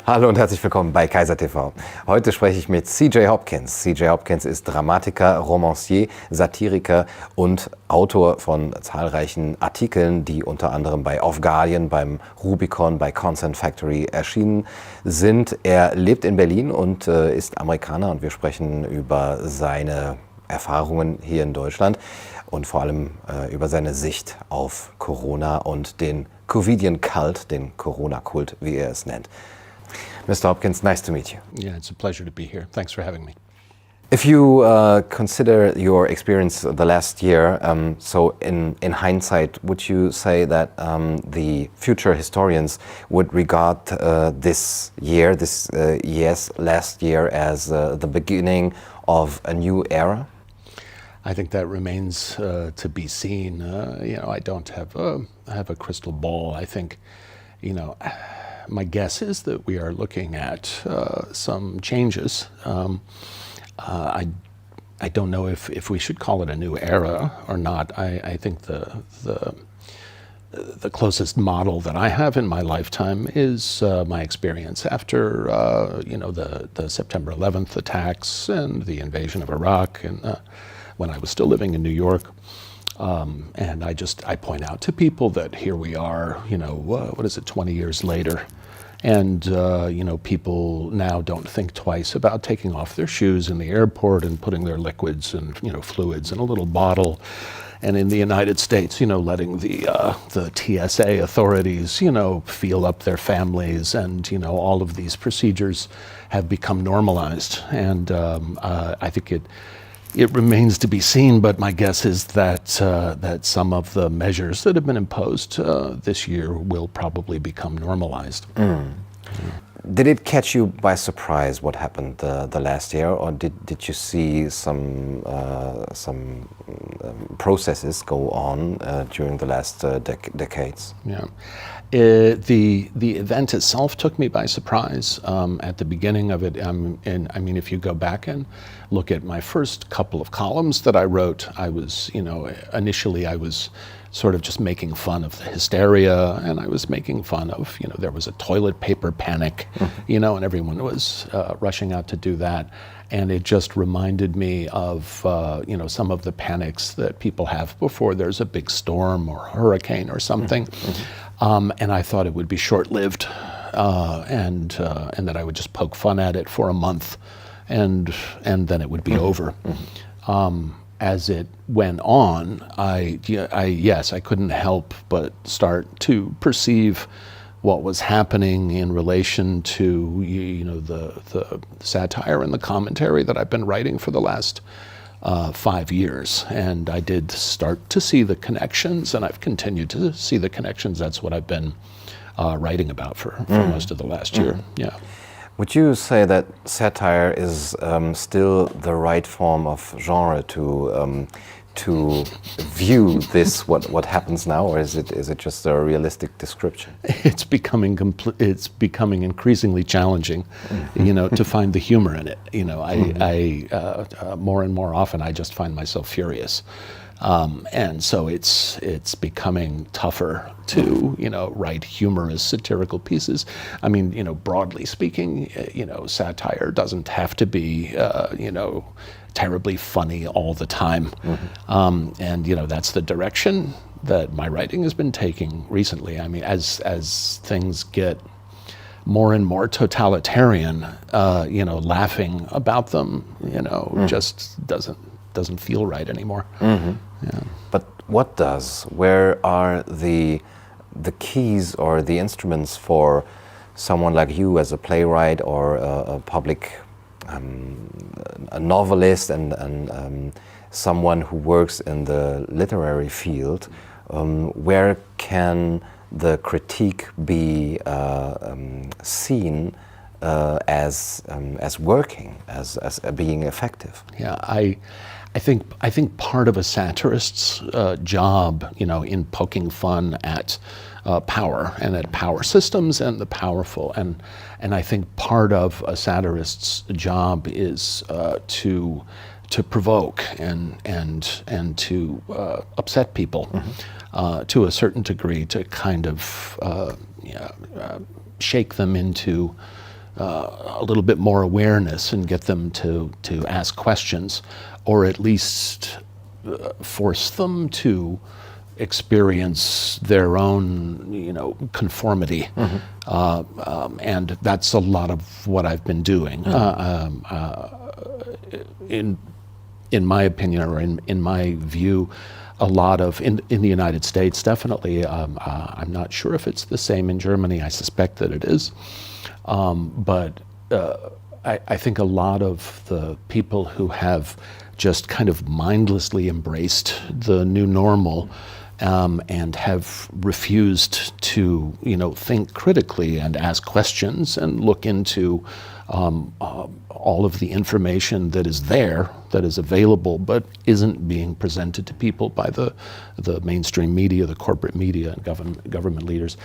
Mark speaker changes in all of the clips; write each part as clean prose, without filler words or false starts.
Speaker 1: Hallo und herzlich willkommen bei Kaiser TV. Heute spreche ich mit CJ Hopkins. CJ Hopkins ist Dramatiker, Romancier, Satiriker und Autor von zahlreichen Artikeln, die unter anderem bei Off Guardian, beim Rubicon, bei Consent Factory erschienen sind. Er lebt in Berlin und ist Amerikaner und wir sprechen über seine Erfahrungen hier in Deutschland und vor allem über seine Sicht auf Corona und den Covidian Kult, den Corona-Kult, wie er es nennt. Mr. Hopkins, nice to meet you.
Speaker 2: Yeah, it's a pleasure to be here. Thanks for having me.
Speaker 1: If you consider your experience the last year, so in hindsight, would you say that the future historians would regard this year, last year, as the beginning of a new era?
Speaker 2: I think that remains to be seen. I don't have a crystal ball. I think, my guess is that we are looking at some changes. I don't know if we should call it a new era or not. I think the closest model that I have in my lifetime is my experience after the September 11th attacks and the invasion of Iraq, and when I was still living in New York. And I point out to people that here we are, 20 years later, and people now don't think twice about taking off their shoes in the airport and putting their liquids and fluids in a little bottle. And in the United States, letting the TSA authorities, feel up their families, and all of these procedures have become normalized. And I think it remains to be seen, but my guess is that some of the measures that have been imposed this year will probably become normalized.
Speaker 1: Did it catch you by surprise what happened the last year, or did you see some processes go on during the last decades?
Speaker 2: Yeah. The event itself took me by surprise at the beginning of it. If you go back and look at my first couple of columns that I wrote, I was, initially I was sort of just making fun of the hysteria, and I was making fun of, there was a toilet paper panic, and everyone was rushing out to do that. And it just reminded me of, some of the panics that people have before there's a big storm or hurricane or something. And I thought it would be short-lived, and that I would just poke fun at it for a month, and then it would be over. As it went on, I couldn't help but start to perceive what was happening in relation to the satire and the commentary that I've been writing for the last 5 years, and I did start to see the connections, and I've continued to see the connections. That's what I've been writing about for most of the last year. Yeah.
Speaker 1: Would you say that satire is still the right form of genre to view this what happens now, or is it just a realistic description?
Speaker 2: It's becoming increasingly challenging, to find the humor in it. I more and more often I just find myself furious. And so it's becoming tougher to write humorous satirical pieces. Broadly speaking, satire doesn't have to be terribly funny all the time. And that's the direction that my writing has been taking recently. As things get more and more totalitarian, laughing about them, just doesn't feel right anymore. Yeah.
Speaker 1: But what does? Where are the keys or the instruments for someone like you as a playwright or a public a novelist and someone who works in the literary field? Where can the critique be seen as working, as being effective?
Speaker 2: Yeah, I think part of a satirist's job, in poking fun at power and at power systems and the powerful, and I think part of a satirist's job is to provoke and to upset people to a certain degree, to kind of shake them into a little bit more awareness and get them to ask questions, or at least force them to experience their own, conformity. And that's a lot of what I've been doing. In my opinion, or in my view, a lot of, in the United States, definitely, I'm not sure if it's the same in Germany, I suspect that it is, but I think a lot of the people who have just kind of mindlessly embraced the new normal and have refused to, think critically and ask questions and look into all of the information that is there, that is available, but isn't being presented to people by the mainstream media, the corporate media, and government leaders.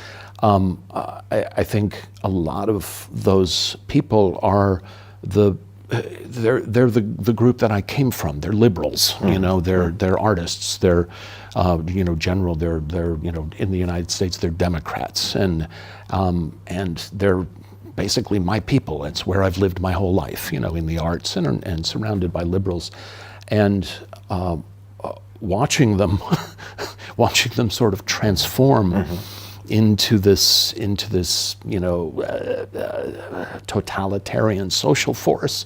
Speaker 2: I think a lot of those people are they're the group that I came from. They're liberals, they're artists, they're general, they're in the United States they're Democrats, and they're basically my people. It's where I've lived my whole life, in the arts and surrounded by liberals, and watching them sort of transform into this totalitarian social force.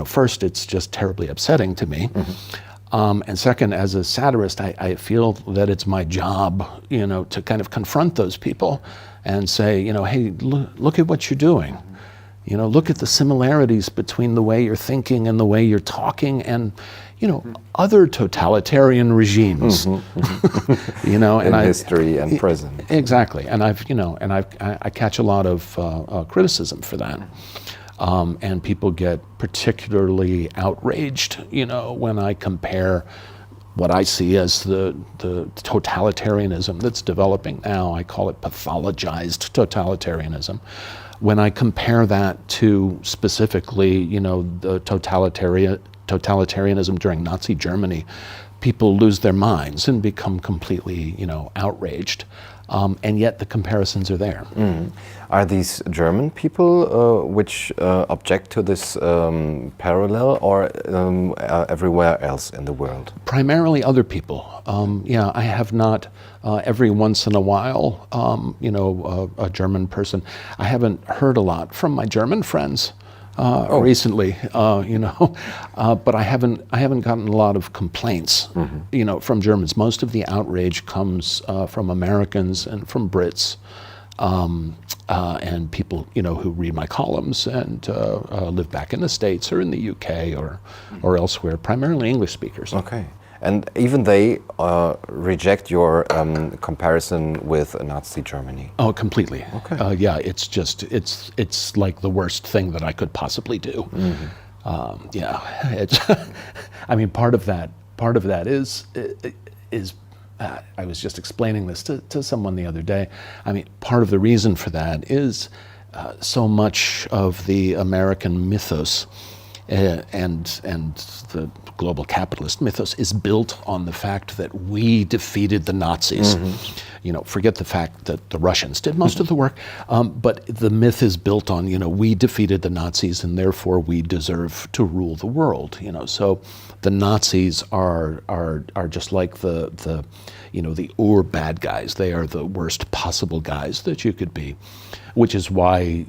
Speaker 2: First, it's just terribly upsetting to me. And second, as a satirist, I feel that it's my job, to kind of confront those people and say, hey, look at what you're doing. Look at the similarities between the way you're thinking and the way you're talking and, other totalitarian regimes.
Speaker 1: In history and present.
Speaker 2: Exactly. And I catch a lot of criticism for that. And people get particularly outraged, when I compare what I see as the totalitarianism that's developing now. I call it pathologized totalitarianism. When I compare that to specifically, the totalitarianism during Nazi Germany, people lose their minds and become completely, outraged. And yet the comparisons are there.
Speaker 1: Are these German people which object to this parallel, or everywhere else in the world?
Speaker 2: Primarily other people. I have not, every once in a while, a German person. I haven't heard a lot from my German friends recently, but I haven't gotten a lot of complaints, from Germans. Most of the outrage comes from Americans and from Brits, and people, who read my columns and live back in the States or in the UK or elsewhere, primarily English speakers.
Speaker 1: Okay. And even they reject your comparison with Nazi Germany.
Speaker 2: Oh, completely.
Speaker 1: Okay.
Speaker 2: It's just it's like the worst thing that I could possibly do. It's I mean, part of that is I was just explaining this to someone the other day. I mean, part of the reason for that is so much of the American mythos and the global capitalist mythos is built on the fact that we defeated the Nazis. Forget the fact that the Russians did most of the work, but the myth is built on, we defeated the Nazis and therefore we deserve to rule the world. So the Nazis are just like the bad guys. They are the worst possible guys that you could be, which is why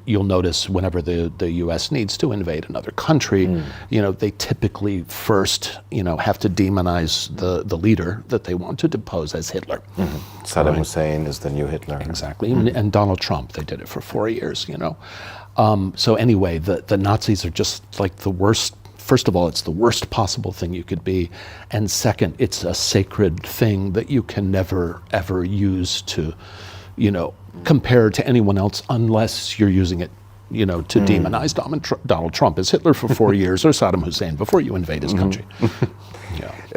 Speaker 2: you'll notice whenever the U.S. needs to invade another country, they typically first have to demonize the leader that they want to depose as Hitler.
Speaker 1: Saddam Hussein is the new Hitler.
Speaker 2: Exactly, and Donald Trump, they did it for 4 years. So anyway, the Nazis are just like the worst. First of all, it's the worst possible thing you could be. And second, it's a sacred thing that you can never, ever use to, compare to anyone else unless you're using it, to demonize Donald Trump as Hitler for 4 years or Saddam Hussein before you invade his country.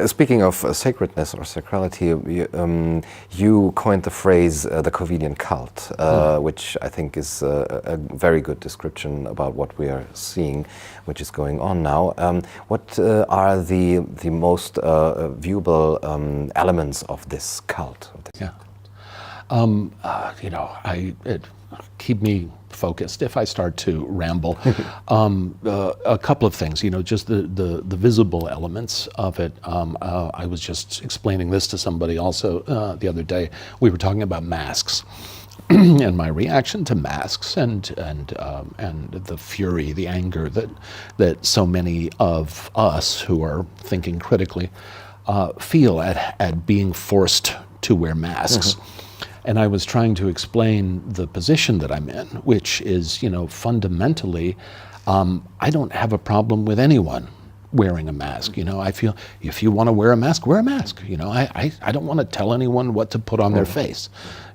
Speaker 1: Speaking of sacredness or sacrality, you coined the phrase the Covidian cult, which I think is a very good description about what we are seeing, which is going on now. What are the most viewable elements of this cult?
Speaker 2: Keep me focused if I start to ramble. A couple of things, just the visible elements of it. I was just explaining this to somebody also the other day. We were talking about masks. And my reaction to masks and the fury, the anger that so many of us who are thinking critically feel at being forced to wear masks. And I was trying to explain the position that I'm in, which is, fundamentally, I don't have a problem with anyone wearing a mask. I feel if you want to wear a mask, wear a mask. I don't want to tell anyone what to put on their face.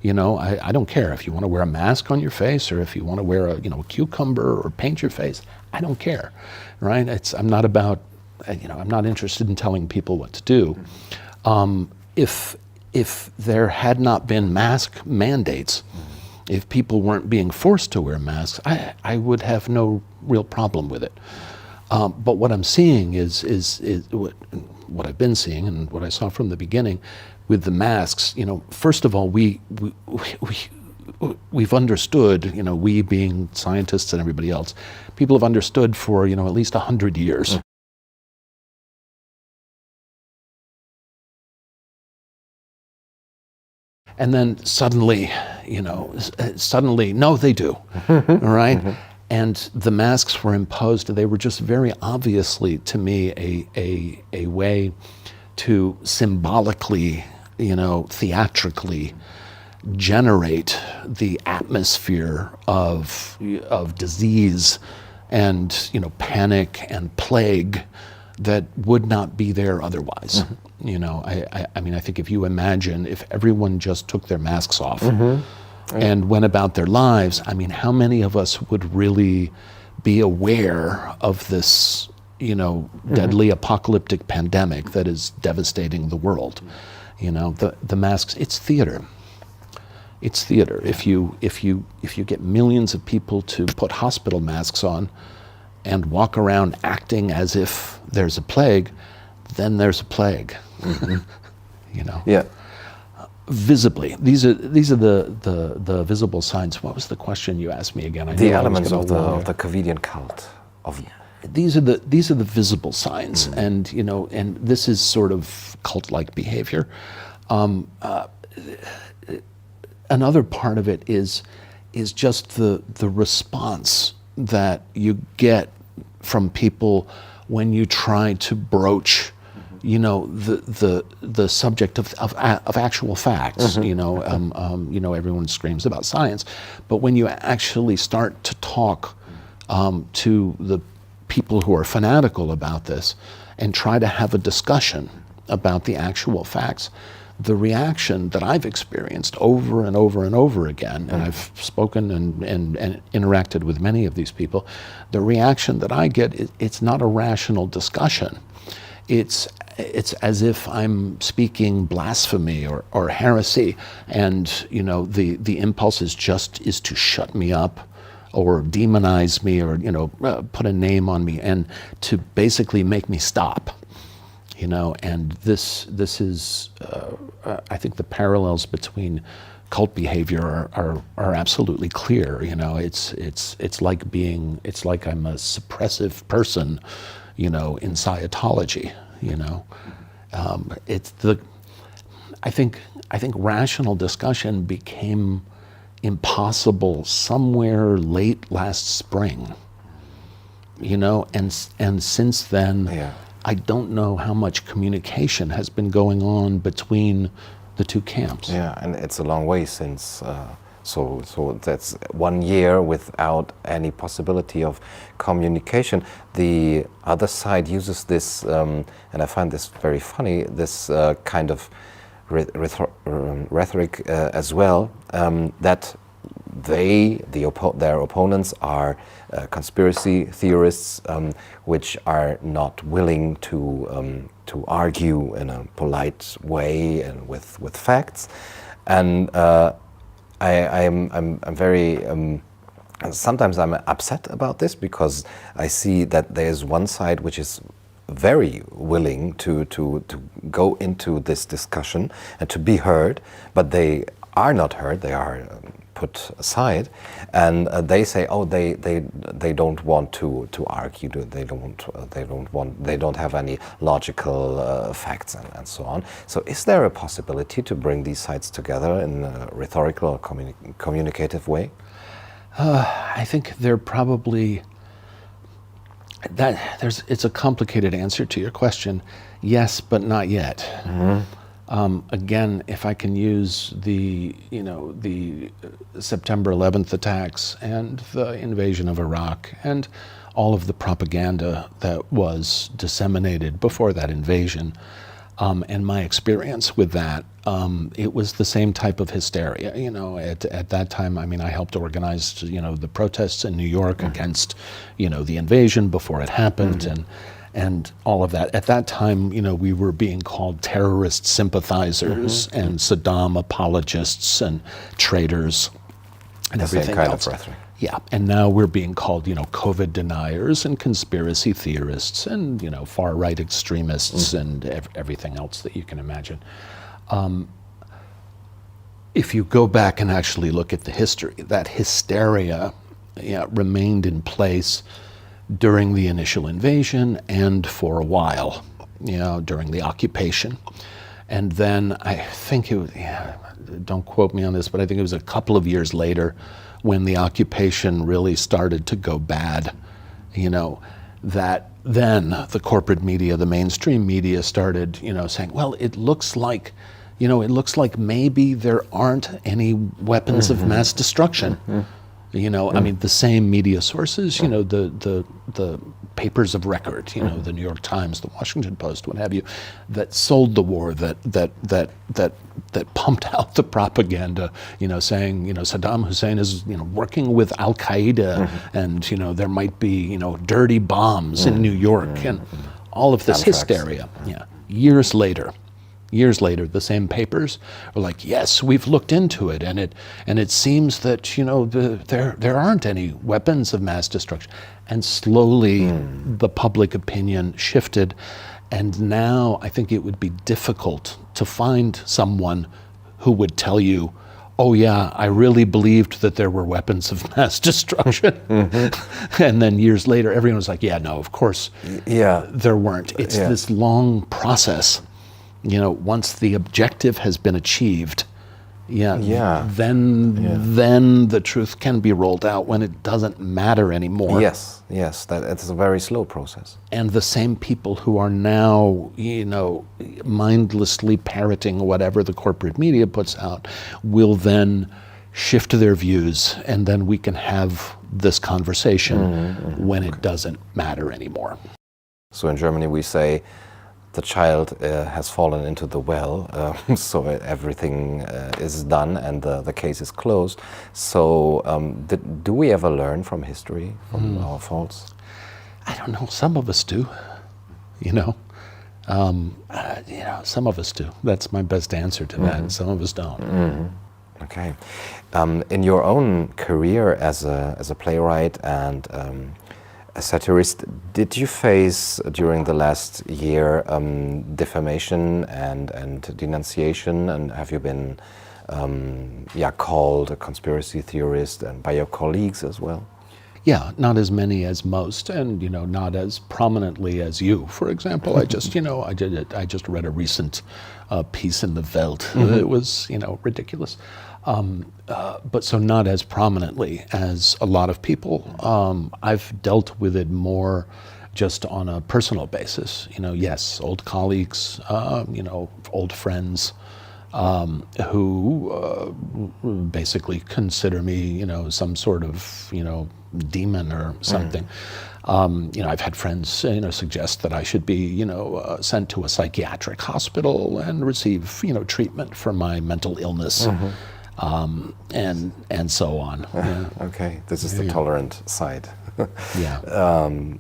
Speaker 2: I don't care if you want to wear a mask on your face or if you want to wear a cucumber or paint your face. I don't care, right? I'm not about, I'm not interested in telling people what to do. If there had not been mask mandates, if people weren't being forced to wear masks, I would have no real problem with it. But what I'm seeing is what I've been seeing and what I saw from the beginning with the masks. First of all, we've understood. We being scientists and everybody else, people have understood for at least 100 years. And then suddenly, no, they do, all right? And the masks were imposed, and they were just very obviously, to me, a way to symbolically, theatrically generate the atmosphere of disease and, panic and plague that would not be there otherwise. I mean, I think if you imagine if everyone just took their masks off and went about their lives, I mean, how many of us would really be aware of this, deadly apocalyptic pandemic that is devastating the world? The masks, it's theater. It's theater. If you get millions of people to put hospital masks on and walk around acting as if there's a plague, then there's a plague.
Speaker 1: Yeah.
Speaker 2: Visibly, these are the visible signs. What was the question you asked me again?
Speaker 1: The elements of the Covidian cult.
Speaker 2: These are the visible signs, and and this is sort of cult-like behavior. Another part of it is just the response that you get from people when you try to broach, the subject of actual facts. Everyone screams about science, but when you actually start to talk to the people who are fanatical about this and try to have a discussion about the actual facts, the reaction that I've experienced over and over and over again, and I've spoken and interacted with many of these people, the reaction that I get, it's not a rational discussion. It's as if I'm speaking blasphemy or heresy, and the impulse is to shut me up or demonize me or put a name on me and to basically make me stop. And this is, I think the parallels between cult behavior are absolutely clear. It's like I'm a suppressive person, in Scientology. I think rational discussion became impossible somewhere late last spring. And since then. Yeah. I don't know how much communication has been going on between the two camps.
Speaker 1: Yeah, and it's a long way since, so that's 1 year without any possibility of communication. The other side uses this, and I find this very funny, this kind of rhetoric as well, that their opponents are conspiracy theorists, which are not willing to argue in a polite way and with facts. And I'm very sometimes I'm upset about this, because I see that there's one side which is very willing to go into this discussion and to be heard, but they are not heard, they are put aside, and they say, oh, they don't want to argue, they don't have any logical facts and so on. So is there a possibility to bring these sides together in a rhetorical or communicative way?
Speaker 2: I think they're probably it's a complicated answer to your question. Yes, but not yet. Again, if I can use the September 11th attacks and the invasion of Iraq and all of the propaganda that was disseminated before that invasion, and my experience with that, it was the same type of hysteria. At that time, I mean, I helped organize, the protests in New York against, the invasion before it happened, and all of that. At that time, we were being called terrorist sympathizers and Saddam apologists and traitors and
Speaker 1: the
Speaker 2: everything
Speaker 1: same kind
Speaker 2: else.
Speaker 1: of rhetoric.
Speaker 2: Yeah, and now we're being called, COVID deniers and conspiracy theorists and, far-right extremists and everything else that you can imagine. If you go back and actually look at the history, that hysteria remained in place during the initial invasion and for a while, during the occupation. And then I think it was, don't quote me on this, but I think it was a couple of years later when the occupation really started to go bad, that then the corporate media, the mainstream media started, saying, well, it looks like maybe there aren't any weapons of mass destruction. I mean, the same media sources, the papers of record, the New York Times, the Washington Post, what have you, that sold the war, that pumped out the propaganda, saying, Saddam Hussein is, working with Al Qaeda, and there might be, dirty bombs in New York, and all of this hysteria. Years later, the same papers are like, yes, we've looked into it, and it seems that there aren't any weapons of mass destruction. And slowly, the public opinion shifted, and now I think it would be difficult to find someone who would tell you, oh yeah, I really believed that there were weapons of mass destruction. And then years later, everyone was like, yeah, no, of course, there weren't. It's this long process. Once the objective has been achieved, then the truth can be rolled out when it doesn't matter anymore.
Speaker 1: Yes, it's a very slow process.
Speaker 2: And the same people who are now, mindlessly parroting whatever the corporate media puts out will then shift their views, and then we can have this conversation when it doesn't matter anymore.
Speaker 1: So in Germany we say, the child has fallen into the well, so everything is done and the case is closed. So do we ever learn from history, from our faults?
Speaker 2: I don't know. Some of us do. Some of us do. That's my best answer to that. Some of us don't.
Speaker 1: Okay. In your own career as a playwright and a satirist, did you face during the last year defamation and denunciation, and have you been called a conspiracy theorist and by your colleagues as well?
Speaker 2: Yeah, not as many as most, and not as prominently as you. For example, I just I just read a recent piece in the Welt. It was ridiculous. But so not as prominently as a lot of people. I've dealt with it more just on a personal basis. Yes, old colleagues, old friends who basically consider me, some sort of, demon or something. I've had friends, suggest that I should be, sent to a psychiatric hospital and receive, treatment for my mental illness. And so on.
Speaker 1: Okay, this is the tolerant side.
Speaker 2: Yeah.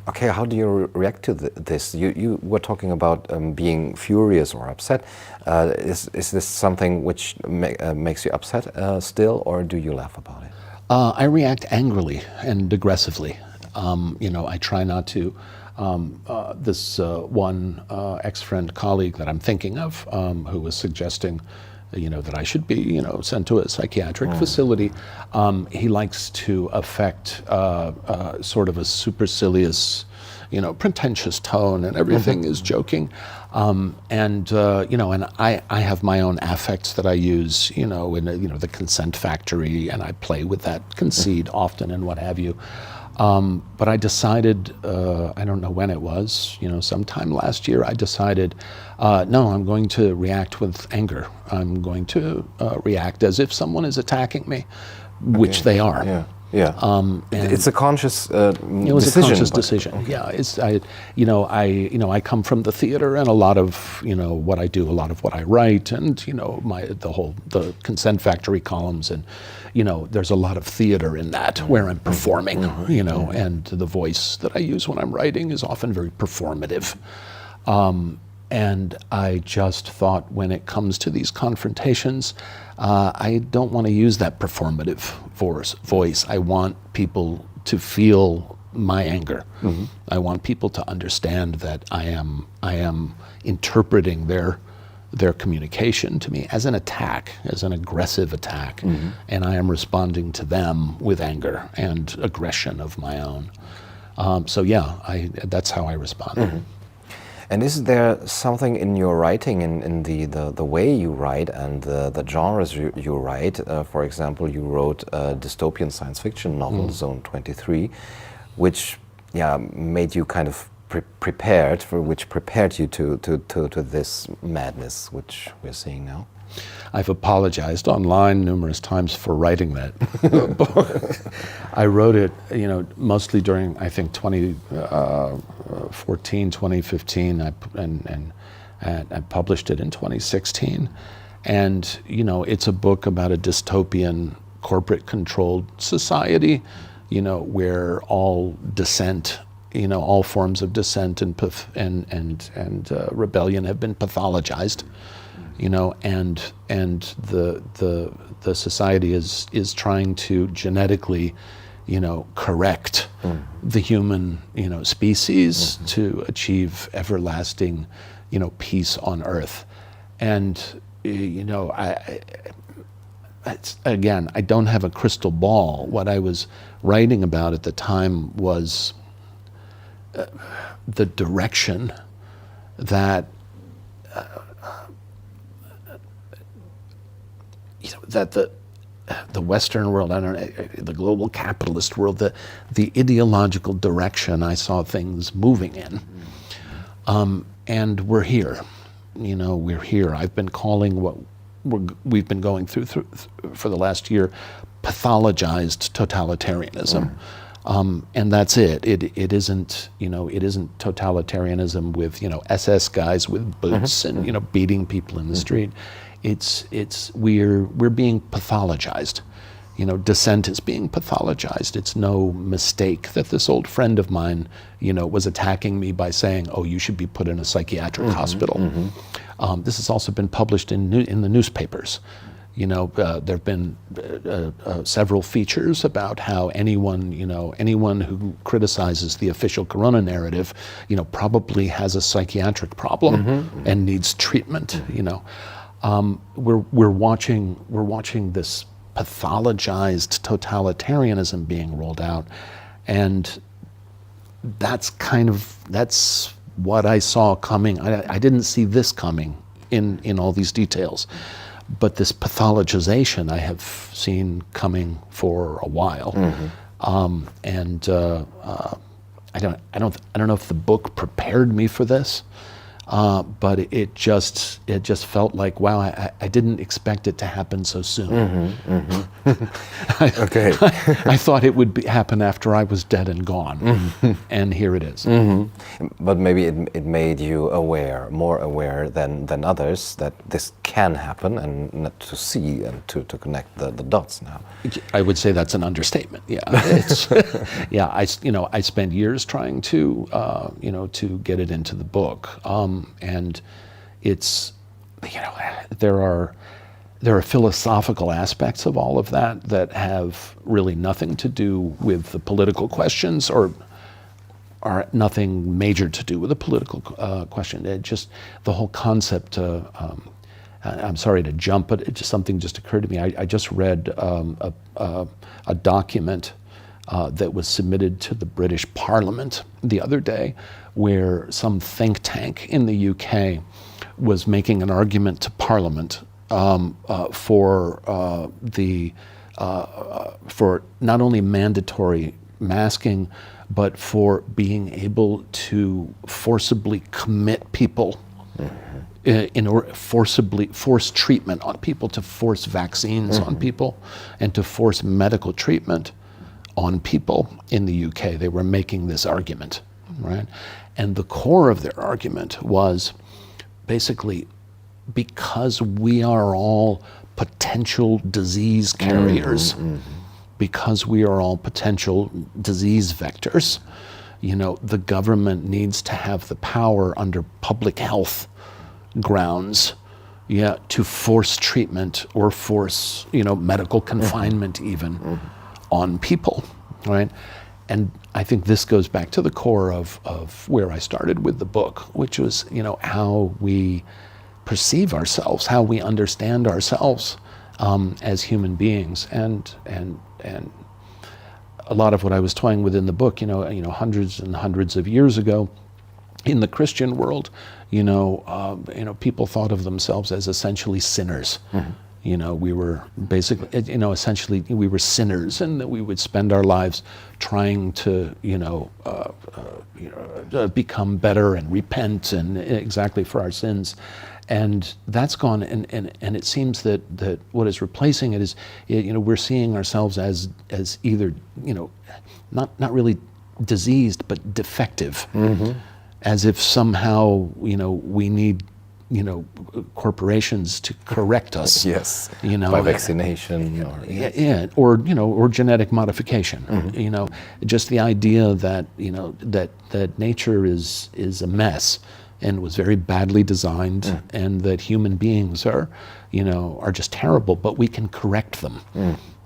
Speaker 1: Okay, how do you react to this? You were talking about being furious or upset. Is this something which makes you upset still, or do you laugh about it?
Speaker 2: I react angrily and aggressively. I try not to. This one ex-friend colleague that I'm thinking of, who was suggesting that I should be, sent to a psychiatric facility. He likes to affect sort of a supercilious, pretentious tone, and everything is joking. And I have my own affects that I use, in the consent factory, and I play with that conceit often and what have you. But I decided, I don't know when it was, sometime last year, I decided, no, I'm going to react with anger. I'm going to react as if someone is attacking me, which they are.
Speaker 1: Yeah. Yeah, it's a conscious decision.
Speaker 2: It was a conscious decision. Yeah, I come from the theater, and a lot of what I do, a lot of what I write, and the consent factory columns, and there's a lot of theater in that where I'm performing, and the voice that I use when I'm writing is often very performative. And I just thought, when it comes to these confrontations, I don't want to use that performative voice. I want people to feel my anger. I want people to understand that I am interpreting their communication to me as an attack, as an aggressive attack, and I am responding to them with anger and aggression of my own. That's how I respond.
Speaker 1: And is there something in your writing, in the way you write and the genres you write? For example, you wrote a dystopian science fiction novel, Zone 23, which made you kind of prepared you to this madness which we're seeing now?
Speaker 2: I've apologized online numerous times for writing that book. I wrote it, mostly during, I think, 2014, 2015, and I published it in 2016. And, it's a book about a dystopian, corporate-controlled society, where all dissent, all forms of dissent and rebellion have been pathologized. And the society is trying to genetically, correct the human, species to achieve everlasting, peace on Earth. And I don't have a crystal ball. What I was writing about at the time was the direction that that the Western world, the global capitalist world, the ideological direction I saw things moving in. And we're here. We're here. I've been calling what we've been going through for the last year pathologized totalitarianism. And that's it. It isn't totalitarianism with SS guys with boots and beating people in the street. We're being pathologized. Dissent is being pathologized. It's no mistake that this old friend of mine, was attacking me by saying, "Oh, you should be put in a psychiatric hospital." This has also been published in the newspapers. There have been several features about how anyone who criticizes the official Corona narrative, probably has a psychiatric problem and needs treatment. We're watching this pathologized totalitarianism being rolled out, and that's what I saw coming. I didn't see this coming in all these details, but this pathologization I have seen coming for a while. And I don't know if the book prepared me for this. But it just felt like, wow, I didn't expect it to happen so soon.
Speaker 1: Okay.
Speaker 2: I thought it would happen after I was dead and gone, and here it is.
Speaker 1: But maybe it made you more aware than others, that this can happen, and not to see and to connect the dots now.
Speaker 2: I would say that's an understatement. Yeah, I spent years trying to to get it into the book. And it's, there are philosophical aspects of all of that have really nothing to do with the political questions, or are nothing major to do with the political question. It just, the whole concept I'm sorry to jump, but something just occurred to me. I just read a document that was submitted to the British Parliament the other day, where some think tank in the UK was making an argument to Parliament for not only mandatory masking, but for being able to forcibly commit people, in order forcibly force treatment on people, to force vaccines on people, and to force medical treatment on people in the UK. They were making this argument, right? And the core of their argument was basically, because we are all potential disease carriers, because we are all potential disease vectors, the government needs to have the power under public health grounds, to force treatment or force, medical confinement even on people, right? And I think this goes back to the core of where I started with the book, which was, how we perceive ourselves, how we understand ourselves as human beings, and a lot of what I was toying with in the book, hundreds and hundreds of years ago, in the Christian world, people thought of themselves as essentially sinners. We were basically, essentially we were sinners, and that we would spend our lives trying to, become better and repent and exactly for our sins. And that's gone, and it seems that what is replacing it is, we're seeing ourselves as either, not really diseased, but defective. As if somehow, we need, corporations to correct us.
Speaker 1: Yes. By vaccination.
Speaker 2: Or genetic modification. Just the idea that that nature is a mess and was very badly designed, and that human beings are just terrible, but we can correct them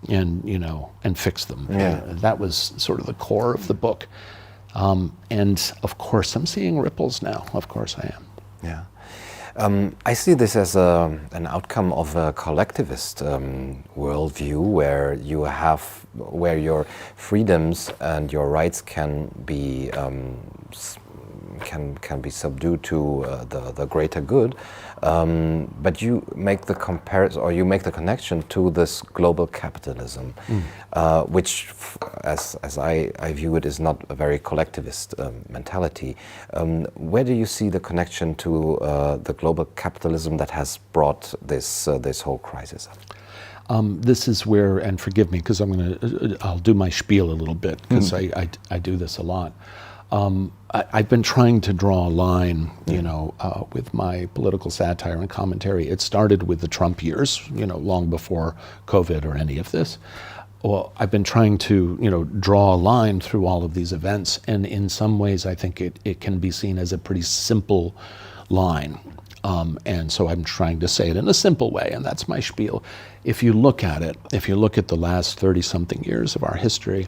Speaker 2: and fix them. That was sort of the core of the book. And of course, I'm seeing ripples now. Of course I am.
Speaker 1: Yeah. I see this as an outcome of a collectivist worldview, where your freedoms and your rights can be subdued to the greater good. But you make the comparison, or you make the connection to this global capitalism, which, as I view it, is not a very collectivist mentality. Where do you see the connection to the global capitalism that has brought this whole crisis up?
Speaker 2: This is where, and forgive me, because I'll do my spiel a little bit, because I do this a lot. I've been trying to draw a line, with my political satire and commentary. It started with the Trump years, long before COVID or any of this. Well, I've been trying to, draw a line through all of these events, and in some ways I think it can be seen as a pretty simple line. And so I'm trying to say it in a simple way, and that's my spiel. If you look at it, if you look at the last 30-something years of our history,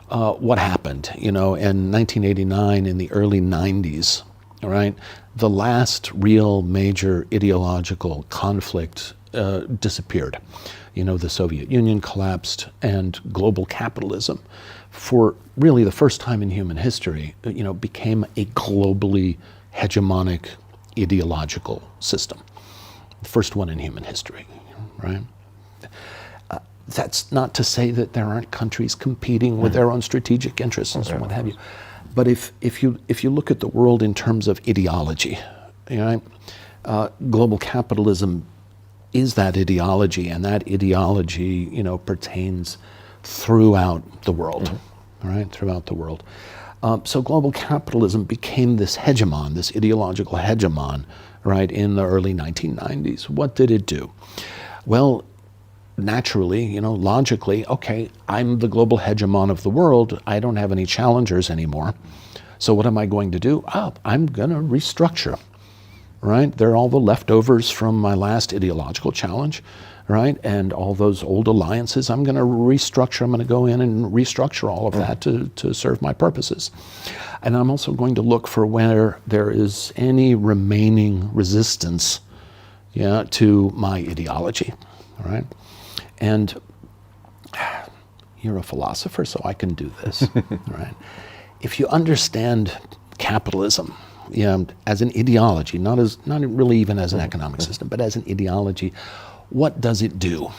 Speaker 2: what happened, in 1989, in the early 90s, all right, the last real major ideological conflict disappeared. The Soviet Union collapsed, and global capitalism, for really the first time in human history, became a globally hegemonic ideological system. The first one in human history, right? That's not to say that there aren't countries competing with their own strategic interests and what have you. But if you look at the world in terms of ideology, right, global capitalism is that ideology, and that ideology, pertains throughout the world, right, throughout the world. So global capitalism became this hegemon, this ideological hegemon, right, in the early 1990s. What did it do? Well, naturally, logically, okay, I'm the global hegemon of the world. I don't have any challengers anymore. So what am I going to do? I'm going to restructure, right? They're all the leftovers from my last ideological challenge, right? And all those old alliances, I'm going to restructure. I'm going to go in and restructure all of that to serve my purposes. And I'm also going to look for where there is any remaining resistance yeah, to my ideology, all right? And you're a philosopher, so I can do this, right? If you understand capitalism, as an ideology, not really even as an economic system, but as an ideology, what does it do?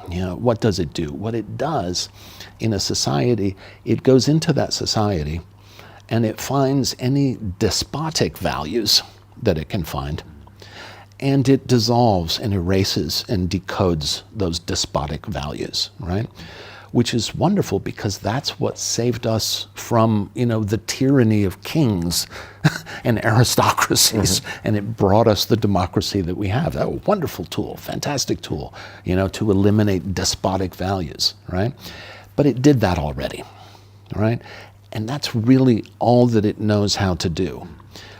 Speaker 2: What does it do? What it does in a society, it goes into that society and it finds any despotic values that it can find, and it dissolves and erases and decodes those despotic values, right? Which is wonderful, because that's what saved us from, the tyranny of kings and aristocracies, and it brought us the democracy that we have. That was a wonderful tool, fantastic tool, to eliminate despotic values, right? But it did that already, right? And that's really all that it knows how to do.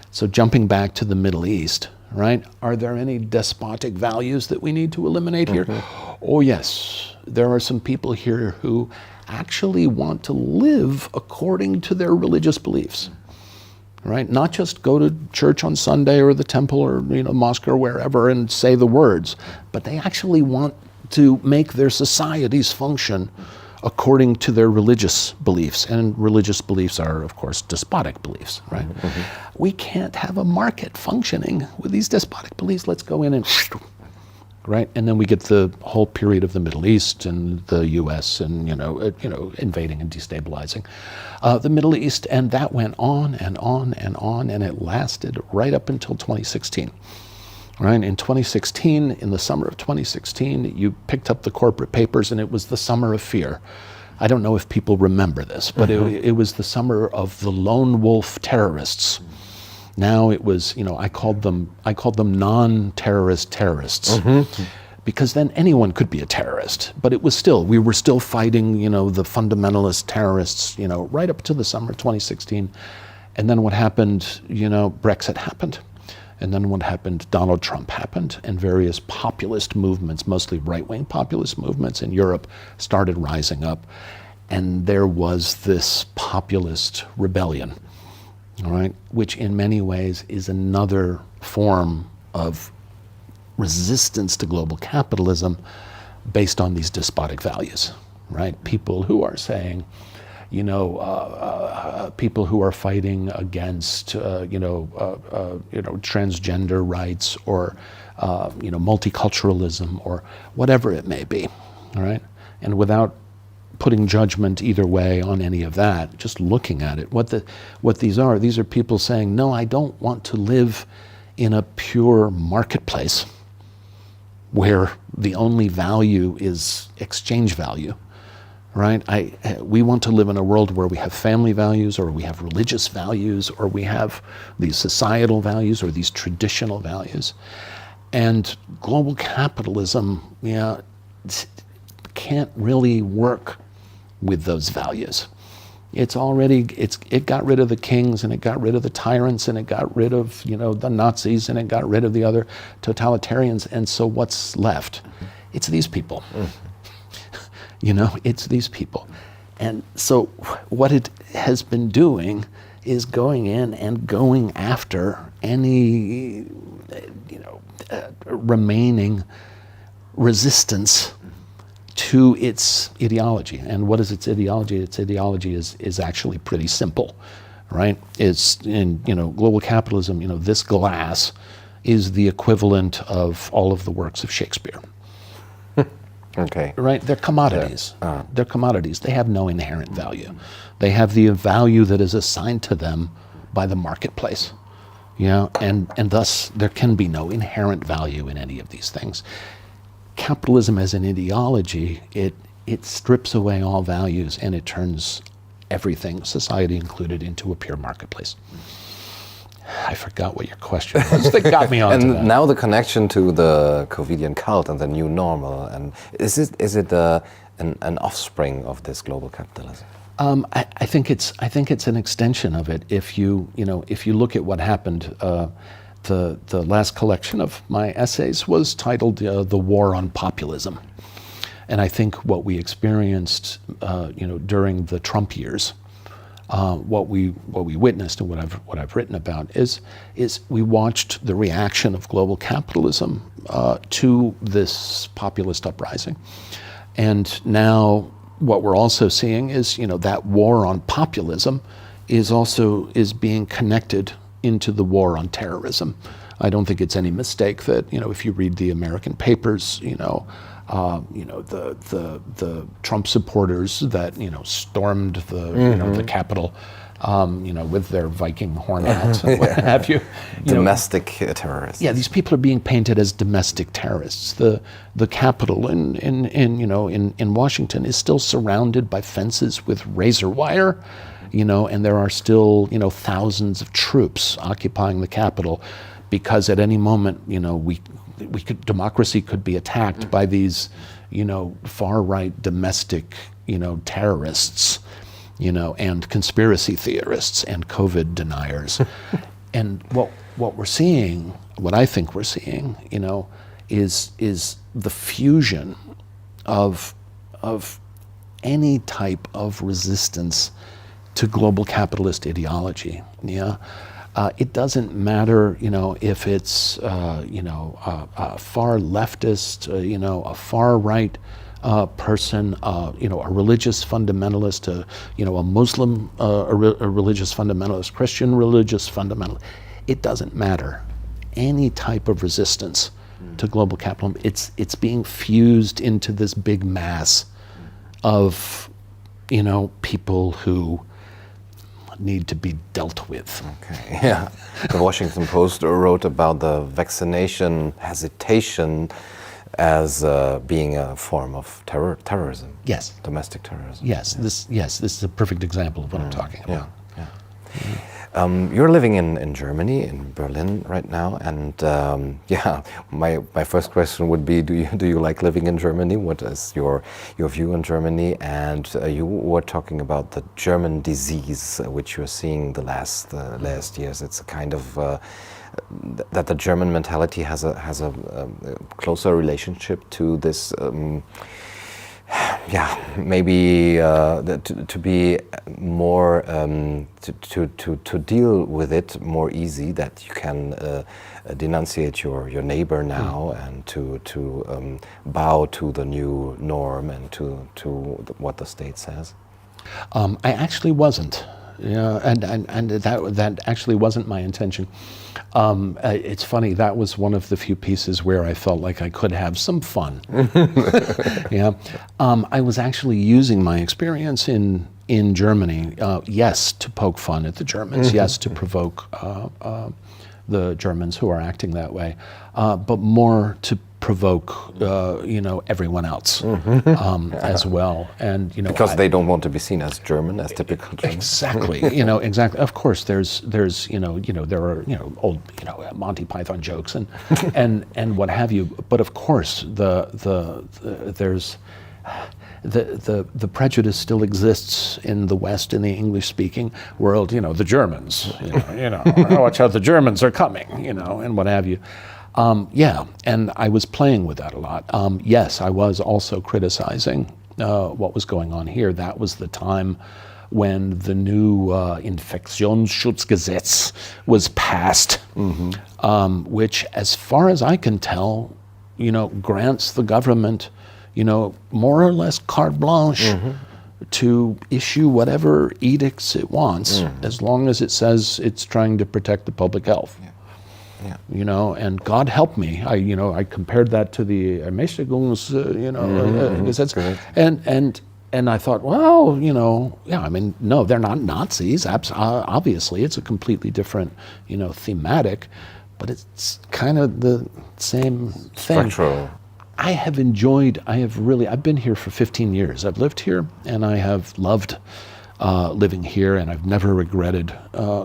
Speaker 2: So jumping back to the Middle East, right? Are there any despotic values that we need to eliminate here? Oh, yes. There are some people here who actually want to live according to their religious beliefs, right? Not just go to church on Sunday or the temple or, mosque or wherever and say the words, but they actually want to make their societies function according to their religious beliefs. And religious beliefs are, of course, despotic beliefs, right? We can't have a market functioning with these despotic beliefs. Let's go in and, right? And then we get the whole period of the Middle East and the US and, invading and destabilizing the Middle East. And that went on and on and on, and it lasted right up until 2016. Right? In 2016, in the summer of 2016, you picked up the corporate papers and it was the summer of fear. I don't know if people remember this, but it was the summer of the lone wolf terrorists. Now it was, I called them non-terrorist terrorists. Because then anyone could be a terrorist, but we were still fighting, the fundamentalist terrorists, right up to the summer of 2016. And then what happened, Brexit happened. And then what happened? Donald Trump happened, and various populist movements, mostly right-wing populist movements in Europe, started rising up. And there was this populist rebellion, all right, which in many ways is another form of resistance to global capitalism based on these despotic values, right? People who are saying, people who are fighting against, transgender rights or, multiculturalism or whatever it may be, all right? And without putting judgment either way on any of that, just looking at it, what these are people saying, no, I don't want to live in a pure marketplace where the only value is exchange value. Right? We want to live in a world where we have family values, or we have religious values, or we have these societal values or these traditional values. And global capitalism, can't really work with those values. It got rid of the kings, and it got rid of the tyrants, and it got rid of, the Nazis, and it got rid of the other totalitarians. And so what's left? It's these people. It's these people. And so what it has been doing is going in and going after any, remaining resistance to its ideology. And what is its ideology? Its ideology is actually pretty simple, right? It's in, global capitalism, this glass is the equivalent of all of the works of Shakespeare.
Speaker 1: Okay.
Speaker 2: Right? They're commodities. They're commodities. They have no inherent value. They have the value that is assigned to them by the marketplace. And thus there can be no inherent value in any of these things. Capitalism as an ideology, it strips away all values, and it turns everything, society included, into a pure marketplace. I forgot what your question was that got me on.
Speaker 1: And now the connection to the COVIDian cult and the new normal, and is it an offspring of this global capitalism?
Speaker 2: I think it's an extension of it. If you look at what happened, the last collection of my essays was titled "The War on Populism," and I think what we experienced, during the Trump years. What we witnessed and what I've written about is we watched the reaction of global capitalism to this populist uprising. And now what we're also seeing is, that war on populism is being connected into the war on terrorism. I don't think it's any mistake that, if you read the American papers, the Trump supporters that, stormed the Capitol, with their Viking horn hats and what have you.
Speaker 1: Domestic terrorists.
Speaker 2: Yeah, these people are being painted as domestic terrorists. The Capitol in Washington is still surrounded by fences with razor wire, and there are still, thousands of troops occupying the Capitol, because at any moment, democracy could be attacked by these, far-right domestic, terrorists, and conspiracy theorists and COVID deniers. And what we're seeing, what I think we're seeing, is the fusion of any type of resistance to global capitalist ideology. Yeah. It doesn't matter, if it's, a far leftist, a far right person, a religious fundamentalist, a Muslim, a religious fundamentalist, Christian religious fundamentalist. It doesn't matter. Any type of resistance to global capitalism, it's being fused into this big mass of, people who need to be dealt with.
Speaker 1: Okay, yeah. The Washington Post wrote about the vaccination hesitation as being a form of terrorism.
Speaker 2: Yes.
Speaker 1: Domestic terrorism.
Speaker 2: Yes.
Speaker 1: Yeah.
Speaker 2: This is a perfect example of what I'm talking about.
Speaker 1: Yeah. You're living in Germany, in Berlin right now, and my first question would be: Do you like living in Germany? What is your view on Germany? And you were talking about the German disease, which you're seeing the last years. It's a kind of that the German mentality has a closer relationship to this. Maybe to be more to deal with it more easy, that you can denunciate your neighbor now and to bow to the new norm and to what the state says.
Speaker 2: I actually wasn't. And that actually wasn't my intention. It's funny, that was one of the few pieces where I felt like I could have some fun. Yeah, I was actually using my experience in Germany, yes, to poke fun at the Germans, yes, to provoke the Germans who are acting that way, but more to provoke, everyone else as well, and
Speaker 1: because they don't want to be seen as German, as typical German.
Speaker 2: Exactly, exactly. Of course, there's there are old Monty Python jokes and what have you. But of course, there's the prejudice still exists in the West, in the English-speaking world. The Germans. Watch out, the Germans are coming. And what have you. And I was playing with that a lot. Yes, I was also criticizing what was going on here. That was the time when the new Infektionsschutzgesetz was passed, which, as far as I can tell, grants the government, more or less carte blanche to issue whatever edicts it wants, as long as it says it's trying to protect the public health. Yeah. And God help me. I compared that to the Ermächtigungsgesetz, and I thought, well, no, they're not Nazis. Obviously, it's a completely different, thematic, but it's kind of the same thing.
Speaker 1: Structural.
Speaker 2: I've been here for 15 years. I've lived here, and I have loved living here, and I've never regretted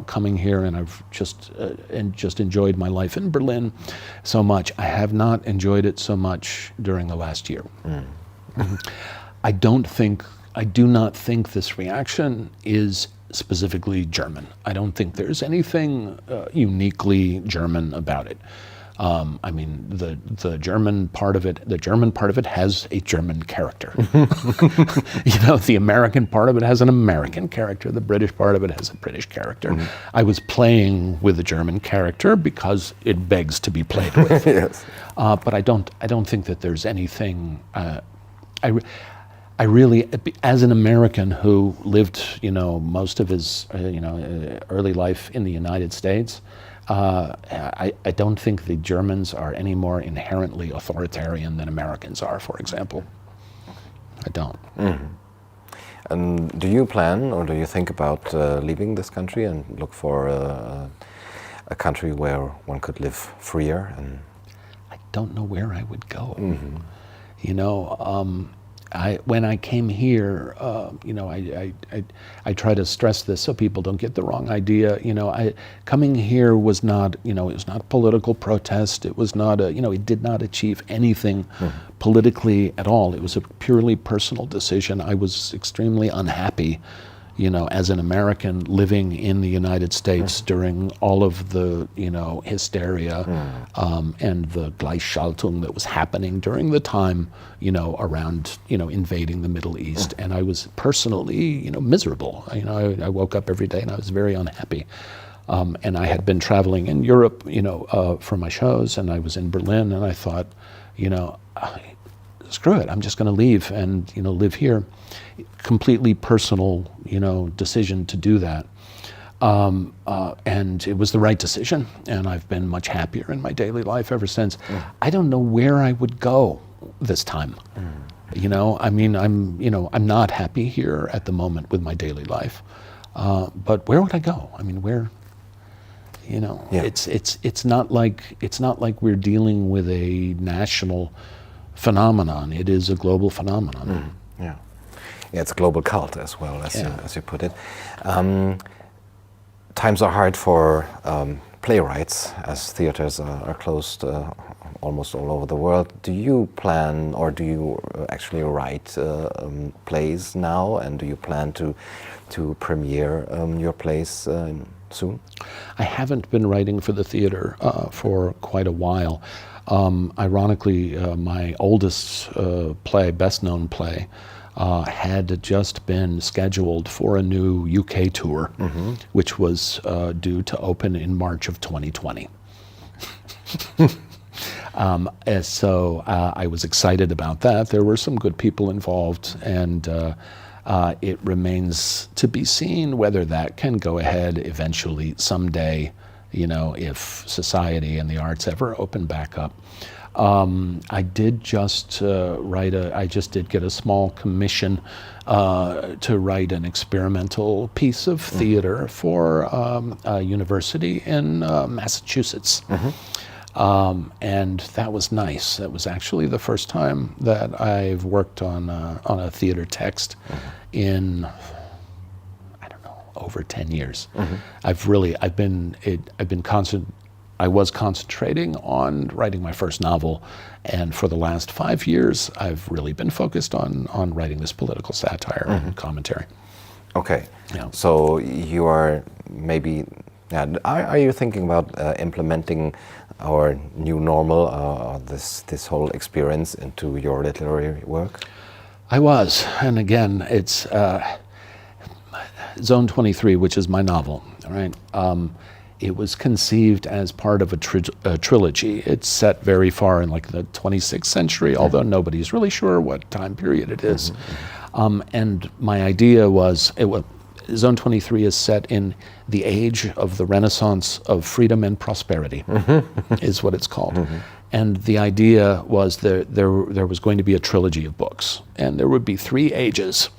Speaker 2: coming here, and I've just enjoyed my life in Berlin so much. I have not enjoyed it so much during the last year. I do not think this reaction is specifically German. I don't think there's anything uniquely German about it. I mean, the German part of it has a German character. You know, the American part of it has an American character. The British part of it has a British character. I was playing with the German character because it begs to be played with.
Speaker 1: Yes.
Speaker 2: But I don't think that there's anything. I really, as an American who lived, you know, most of his, early life in the United States, I don't think the Germans are any more inherently authoritarian than Americans are, for example. I don't.
Speaker 1: And do you plan, or do you think about leaving this country and look for a country where one could live freer? And
Speaker 2: I don't know where I would go. You know, when I came here, I try to stress this so people don't get the wrong idea. You know, coming here was not, it was not political protest. It was not it did not achieve anything politically at all. It was a purely personal decision. I was extremely unhappy, as an American living in the United States during all of the, hysteria and the Gleichschaltung that was happening during the time, around, invading the Middle East. And I was personally, miserable. I woke up every day and I was very unhappy. And I had been traveling in Europe, for my shows, and I was in Berlin, and I thought, screw it, I'm just going to leave and, live here. Completely personal, decision to do that. And it was the right decision, and I've been much happier in my daily life ever since. I don't know where I would go this time. I'm not happy here at the moment with my daily life. But where would I go? I mean, where? It's not like we're dealing with a national phenomenon. It is a global phenomenon.
Speaker 1: Yeah, it's a global cult as well, as you put it. Times are hard for playwrights, as theaters are closed almost all over the world. Do you plan, or do you actually write plays now, and do you plan to premiere your plays soon?
Speaker 2: I haven't been writing for the theater for quite a while. Ironically, my oldest play, best-known play, had just been scheduled for a new UK tour, which was due to open in March of 2020. So I was excited about that. There were some good people involved, and it remains to be seen whether that can go ahead eventually someday, if society and the arts ever open back up. I did just I just did get a small commission to write an experimental piece of theater for a university in Massachusetts. And that was nice. That was actually the first time that I've worked on a theater text in, over 10 years. I was concentrating on writing my first novel, and for the last 5 years, I've really been focused on writing this political satire and commentary.
Speaker 1: Okay,
Speaker 2: Yeah.
Speaker 1: so you are maybe, are you thinking about implementing our new normal, this whole experience into your literary work?
Speaker 2: I was, and again, it's Zone 23, which is my novel, right? It was conceived as part of a trilogy. It's set very far in the 26th century, although nobody's really sure what time period it is. And my idea was, Zone 23 is set in the age of the Renaissance of freedom and prosperity, is what it's called. And the idea was there was going to be a trilogy of books, and there would be 3 ages,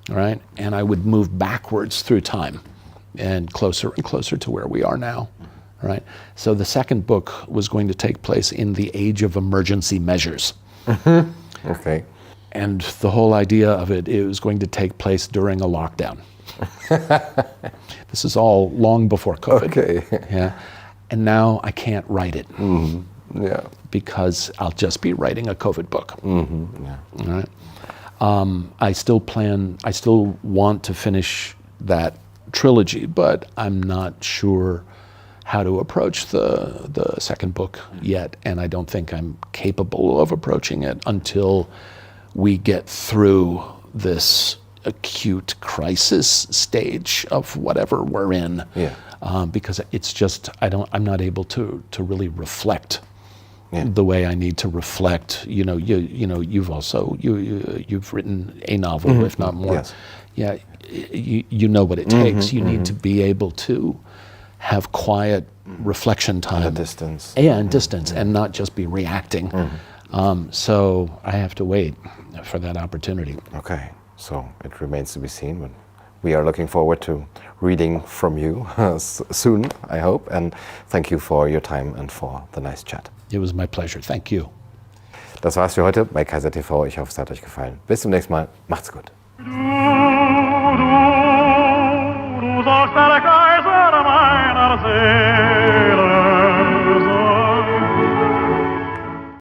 Speaker 2: right? And I would move backwards through time and closer to where we are now, right? So the second book was going to take place in the age of emergency measures.
Speaker 1: Okay.
Speaker 2: And the whole idea of it was going to take place during a lockdown. This is all long before COVID.
Speaker 1: Okay.
Speaker 2: Yeah. And now I can't write it.
Speaker 1: Yeah.
Speaker 2: Because I'll just be writing a COVID book.
Speaker 1: Yeah.
Speaker 2: All right. I still want to finish that trilogy, but I'm not sure how to approach the second book yet, and I don't think I'm capable of approaching it until we get through this acute crisis stage of whatever we're in.
Speaker 1: Yeah.
Speaker 2: Because it's just I'm not able to really reflect the way I need to reflect. You've also you've written a novel, if not more.
Speaker 1: Yes.
Speaker 2: Yeah, you know what it takes. You need to be able to have quiet reflection time,
Speaker 1: And a distance.
Speaker 2: and distance, and not just be reacting. So I have to wait for that opportunity.
Speaker 1: Okay, so it remains to be seen, but we are looking forward to reading from you soon, I hope, and thank you for your time and for the nice chat.
Speaker 2: It was my pleasure. Thank you.
Speaker 1: Das war's für heute bei Kaiser TV. Ich hoffe, es hat euch gefallen. Bis zum nächsten Mal. Macht's gut.
Speaker 3: Du sagst,